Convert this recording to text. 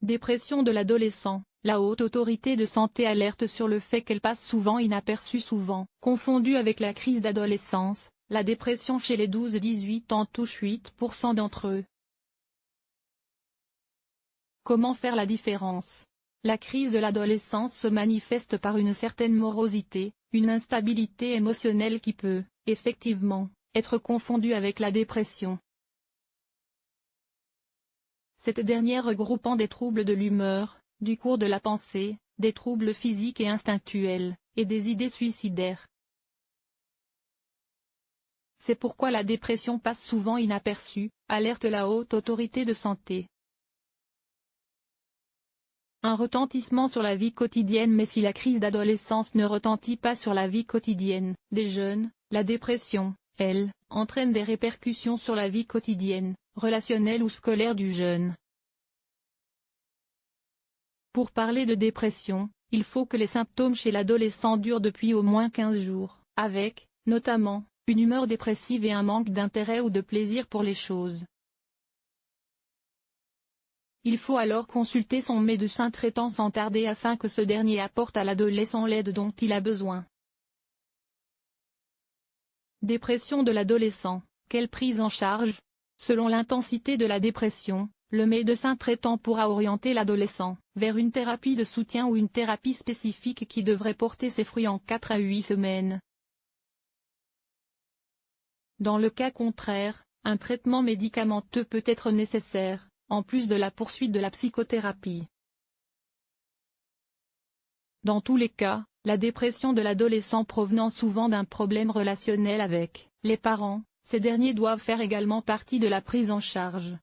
Dépression de l'adolescent. La Haute Autorité de Santé alerte sur le fait qu'elle passe souvent inaperçue, souvent confondue avec la crise d'adolescence. La dépression chez les 12-18 ans touche 8% d'entre eux. Comment faire la différence? La crise de l'adolescence se manifeste par une certaine morosité, une instabilité émotionnelle qui peut, effectivement, être confondue avec la dépression. Cette dernière regroupant des troubles de l'humeur, du cours de la pensée, des troubles physiques et instinctuels, et des idées suicidaires. C'est pourquoi la dépression passe souvent inaperçue, alerte la Haute Autorité de Santé. Un retentissement sur la vie quotidienne. Mais si la crise d'adolescence ne retentit pas sur la vie quotidienne des jeunes, la dépression, elle, entraîne des répercussions sur la vie quotidienne, relationnelle ou scolaire du jeune. Pour parler de dépression, il faut que les symptômes chez l'adolescent durent depuis au moins 15 jours, avec, notamment, une humeur dépressive et un manque d'intérêt ou de plaisir pour les choses. Il faut alors consulter son médecin traitant sans tarder afin que ce dernier apporte à l'adolescent l'aide dont il a besoin. Dépression de l'adolescent, quelle prise en charge? Selon l'intensité de la dépression, le médecin traitant pourra orienter l'adolescent vers une thérapie de soutien ou une thérapie spécifique qui devrait porter ses fruits en 4 à 8 semaines. Dans le cas contraire, un traitement médicamenteux peut être nécessaire, en plus de la poursuite de la psychothérapie. Dans tous les cas, la dépression de l'adolescent provenant souvent d'un problème relationnel avec les parents, ces derniers doivent faire également partie de la prise en charge.